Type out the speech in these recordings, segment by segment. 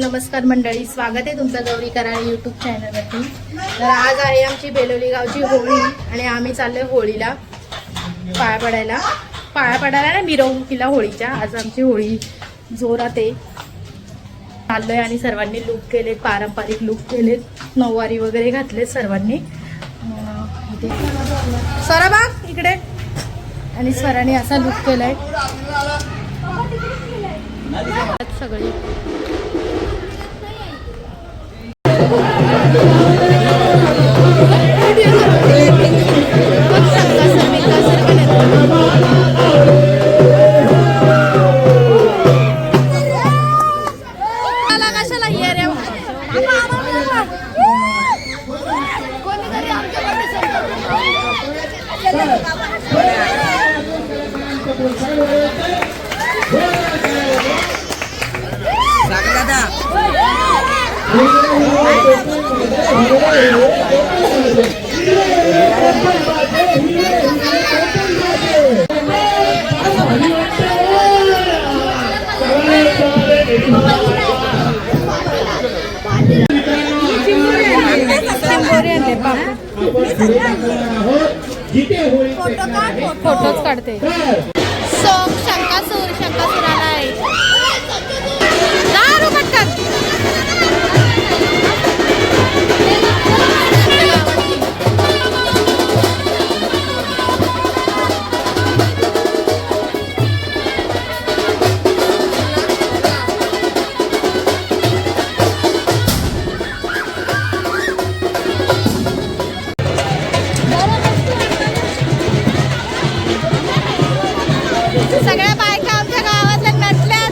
नमस्कार मंडळी, स्वागत आहे तुमचं गौरी कराड यूट्यूब चॅनलवरती। तर आज आहे आमची बेलोली गावची होळी आणि आम्ही चाललोय होळीला पाया पडायला ना मिरवणुकीला होळीच्या। आज आमची होळी जोरात आहे, चाललोय आणि सर्वांनी लुक केले, पारंपरिक लुक केले, नऊवारी वगैरे घातले सर्वांनी। स्वरा बाग इकडे आणि स्वराने असा लुक केलाय सगळी। फोटोच काढते। सोम शंकासुराला आहे दारू पटकन। सगळ्या बायका आमच्या गावातल्या नटल्यात।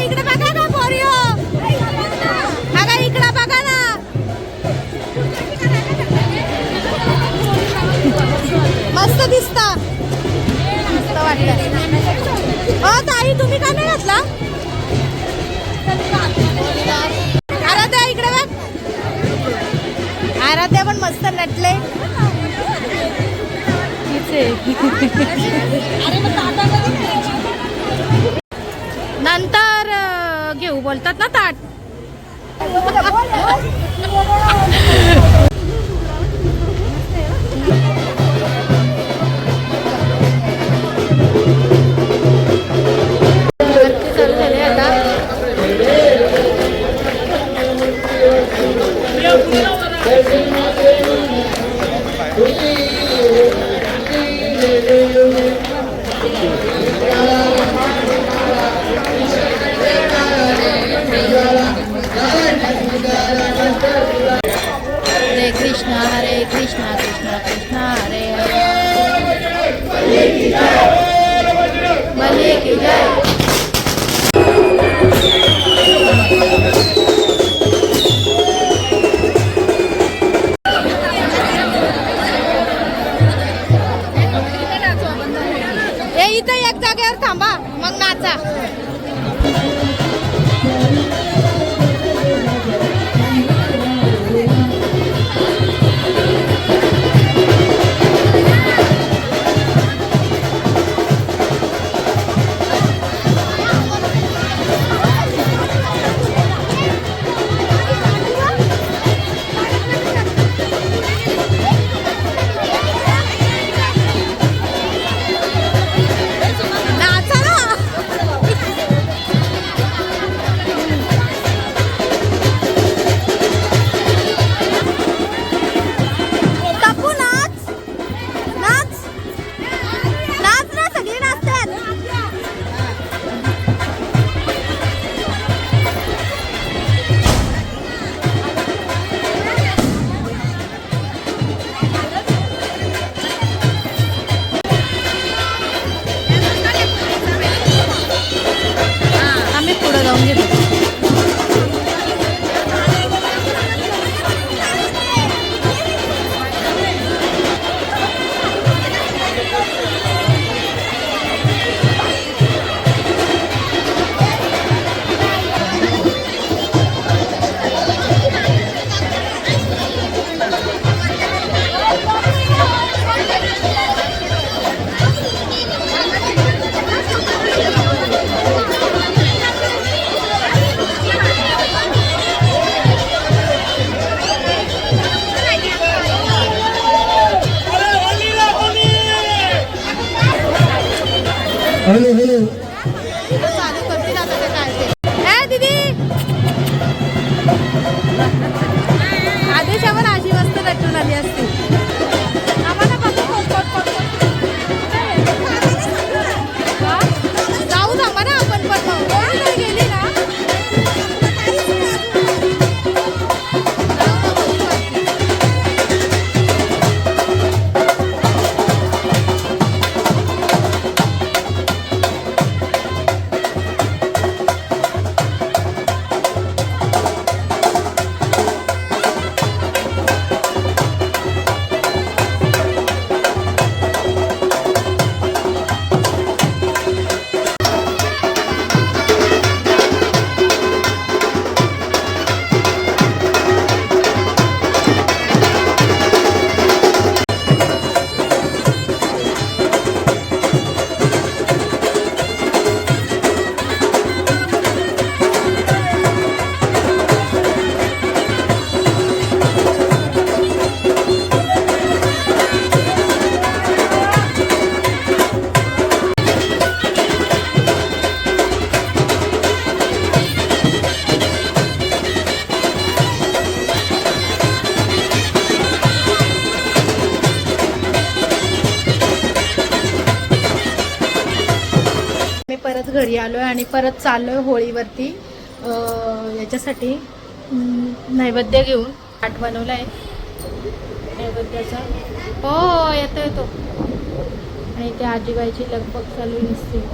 इकडे बघा ना पोरियो, अगं इकडे बघा ना, मस्त दिसता, मस्त वाटतं। ताई तुम्ही का नाही घातला? आराध्या इकडे बघ, आराध्या पण मस्त नटले। नंतर घेऊ बोलतात ना ताट। चालू झाले आता। हरे कृष्णा कृष्णा कृष्णा हरे हरे, बलि की जय। इथं एक जागेवर थांबा, मग नाचा। हॅलो हॅलो चालू करतील आता ते काय ते दीदी आधीच आपण अशी मस्त नटून आली असती आम्हाला जाऊ थांबा ना आपण पण मग गेली ना परत घरी आलोय आणि परत चाललोय होळीवरती याच्यासाठी नैवेद्य घेऊन ताट बनवलाय नैवेद्याचा हो येतो आणि त्या आजीबाईची लगबग चालू नसते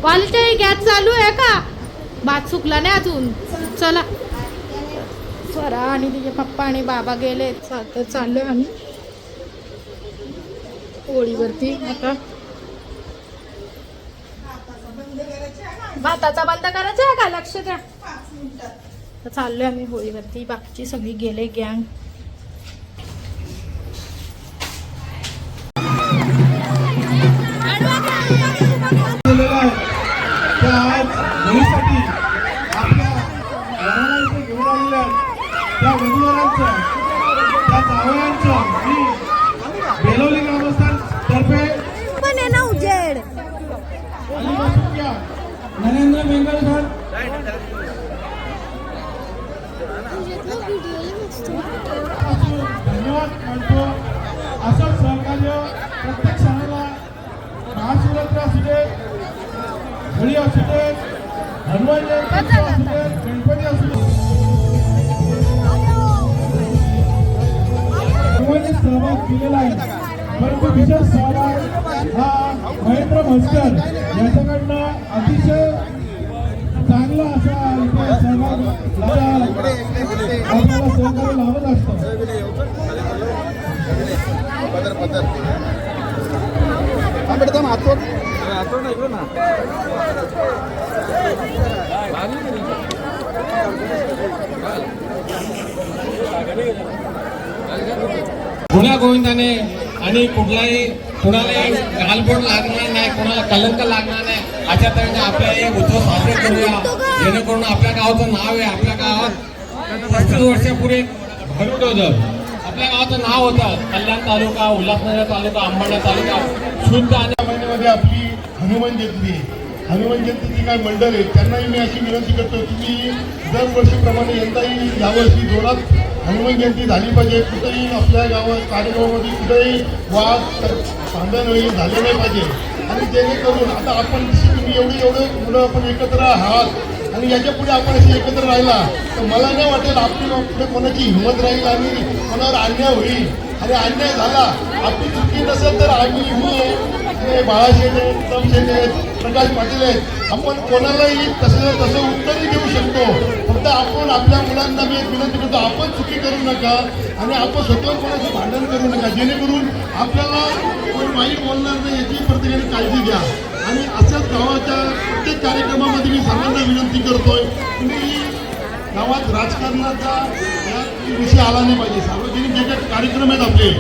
वालच्या गॅस चालू आहे का भात सुकला नाही अजून चला स्वरा आणि तिचे पप्पा आणि बाबा गेले चाललोय आम्ही होळीवरती आता भाताचा बंद करायचा आहे का लक्ष द्या तर चाललोय आम्ही होळीवरती बाकीची सगळी गेले गँग बेलोली ग्रामस्थान तर्फे पण आहे ना उजेड नरेंद्र बेंगळकर धन्यवाद मानतो असं सहकार्य प्रत्येक सणाला महाशिवरात्री असू दे होळी असू दे हनुमान जयंती असू दे गणपती असू दे सर्वांनी सहभाग दिलेला आहे परंतु विशेष सहभाग हा महेंद्र म्हसकर यांच्याकडनं अतिशय चांगला असा इथे सहभाग आपल्याला सहकार्य लावत असतं गुन्हा गोविंदाने आणि कुणालाही गालबोट लागणार नाही कोणाला कलंक लागणार नाही अशा तऱ्हेने आपल्या एक उत्सव साजरे करूया जेणेकरून आपल्या गावाचं नाव आहे आपल्या गावात 35 वर्षापूर्वी भरूट होतं आपल्या गावाचं नाव होतं कल्याण तालुका उल्हासनगर तालुका अंबरनाथ तालुका शुद्ध आणि महिन्यामध्ये आपली हनुमान जयंती हनुमान जयंतीची काय मंडळ आहे त्यांनाही मी अशी विनंती करतो तुम्ही दरवर्षीप्रमाणे यंदाही यावर्षी जोरात हनुमान जयंती झाली पाहिजे कुठेही आपल्या गावात कार्यक्रमामध्ये कुठेही वाद भांडण झाले नाही पाहिजे आणि जेणेकरून आता आपण तुम्ही एवढे मुलं आपण एकत्र आहात आणि याच्या पुढे आपण असे एकत्र राहिला तर मला नाही वाटेल आपली पुढे कोणाची हिंमत राहील आणि कोणावर अन्याय होईल आणि अन्याय झाला आपली चुकी नसेल तर आम्ही बाळाशेठ आहेत उत्तमशेठ आहेत प्रकाश पाटील आहेत आपण कोणालाही तसं उत्तरही देऊ शकतो फक्त आपण आपल्या मुलांना मी एक विनंती करतो आपण चुकी करू नका आणि आपण स्वतः कोणाचं भांडण करू नका जेणेकरून आपल्याला कोण वाईट बोलणार नाही याची प्रत्येकाने काळजी घ्या आणि अशाच गावाच्या प्रत्येक कार्यक्रमामध्ये मी सर्वांना विनंती करतोय तुम्ही गावात राजकारणाचा विषय आला नाही पाहिजे सार्वजनिक जे काही कार्यक्रम आहेत आपले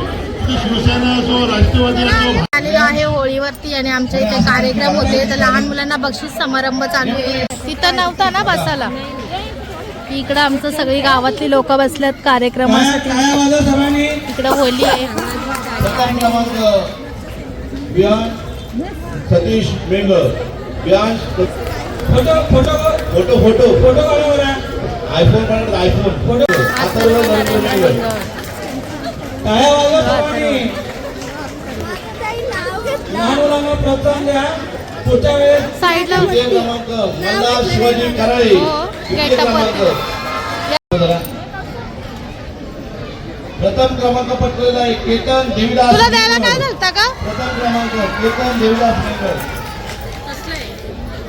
शिवसेना असो राष्ट्रवादी असो आलेलो आहे होळीवरती आणि आमच्या इथे कार्यक्रम होते तर लहान मुलांना बक्षीस समारंभ चालू आहे तिथं नव्हता ना बसायला इकडं आमचं सगळी गावातली लोक बसल्यात कार्यक्रमासाठी इकडं होळी आहे सतीश मेंगर, व्यांश photo photo photo photo photo काढा बरं. आयफोन बनवत आयफोन अथर्व नरेंद्र मेंगर. टाळ्या वाजवा सर्वांनी. लहान मुलांना प्रोत्साहन द्या. पुढच्या वेळेस साईडला द्वितीय क्रमांक मल्हार शिवाजी कराळे. हो, द्वितीय गेटअप क्रमांक वरती. जरा. प्रथम क्रमांक पटकवलेला आहे केतन देवीदास तुला द्यायला काय मेंगर. झालता का प्रथम क्रमांक केतन देवीदास मेंगर.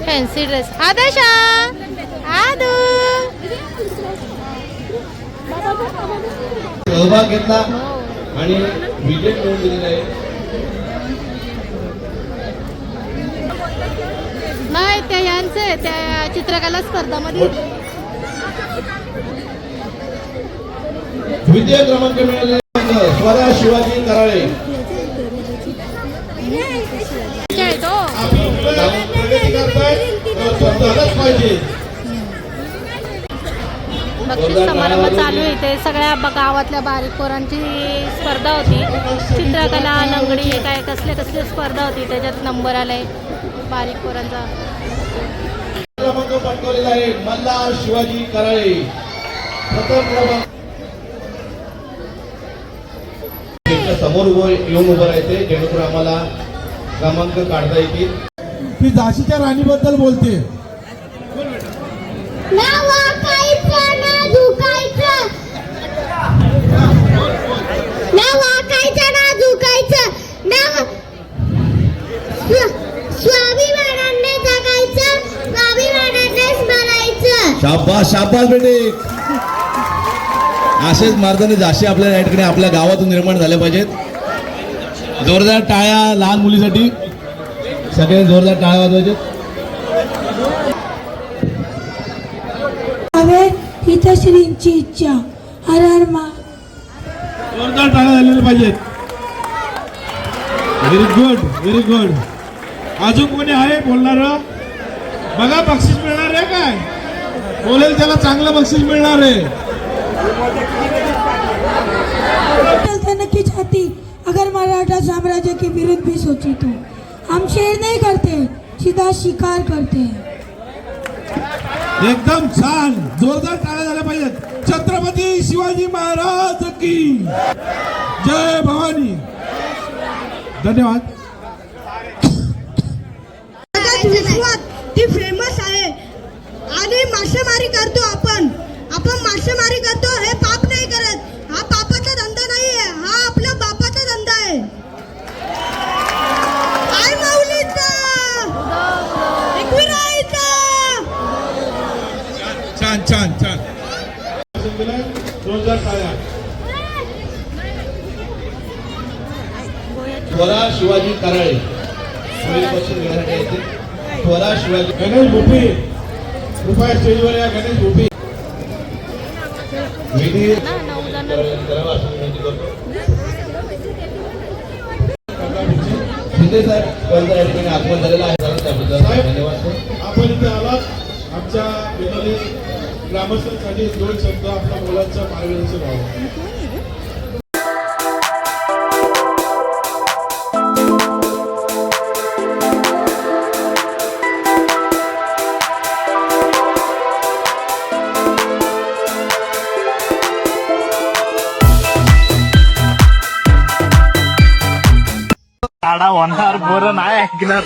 फॅन्सी ड्रेस आदेशा आदू सहभाग घेतला आणि विजय मिळवून दिलेला आहे. नाही त्या यांचे त्या चित्रकला स्पर्धामध्ये द्वितीय क्रमांक मिळालेला स्वरा शिवाजी कराळे. खेळतो. प्रगती करताय तर झालंच पाहिजे. बक्षीस समारंभ चालू आहे इथे सगळ्या गावातल्या बारीक पोरांची स्पर्धा होती. चित्रकला लंगडी काय कसले कसले स्पर्धा होती त्याच्यात नंबर आलाय बारीक पोरांचा. क्रमांक पटकवलेला आहे मल्हार शिवाजी कराळे. प्रथम क्रमांक त्यांच्या समोर येऊन उभं राहायचे जेणेकरून आम्हाला क्रमांक काढता येतील. ती झाशीच्या राणीबद्दल बोलते. ना वाकायचं ना झुकायचं, ना वाकायचं ना झुकायचं, ना स्वाभिमानाने जगायचं, स्वाभिमानानेच मरायचं. शाबास शाबास बेटे. असेच मार्गाने झाशी आपल्या या ठिकाणी आपल्या गावातून निर्माण झाले पाहिजेत. जोरदार टाळ्या लहान मुलीसाठी. सगळे जोरदार टाळ्या वाजवायचे. इथं श्रींची इच्छा. हर हर मा. जोरदार टाळ्या झालेल्या पाहिजेत. Very good very good. अजून कोणी आहे बोलणार? बघा बक्षीस मिळणार आहे काय? बोलेल त्याला चांगलं बक्षीस मिळणार आहे. की चाहती अगर मराठा साम्राज्य के विरुद्ध भी सोची तो हम शेर नहीं करते, सीधा शिकार करते हैं. एकदम छान. जोरदार टाळ्या झाल्या पाहिजेत. छत्रपती शिवाजी महाराज की जय भवानी. धन्यवाद. ती फेमस आहे आणि मासेमारी करतो आपण मासेमारी करतो. हे पाप नाही करत. हा पापाचा धंदा नाही आहे. हा आपल्या बापाचा धंदा आहे. आई माऊलीचा एकविराईचा. छान छान छान. जोरदार टाळ्या. स्वरा शिवाजी कराळे. पुढील बक्षीस घेण्यासाठी यायचे. स्वरा शिवाजी गणेश भोपी कृपया स्टेजवर या. गणेश भोपी. विधी ना 9 जण करावा असं विनंती करतो. शिंदे साहेब यांचा या ठिकाणी आगमन झालेलं आहे. त्याबद्दल धन्यवाद सर. आपण इथे आलात. आमच्या बेनोली ग्रामस्थांसाठी 2 शब्द आपल्या मुलांचं मार्गदर्शन व्हावं. होणार बरं नाही ऐकणार.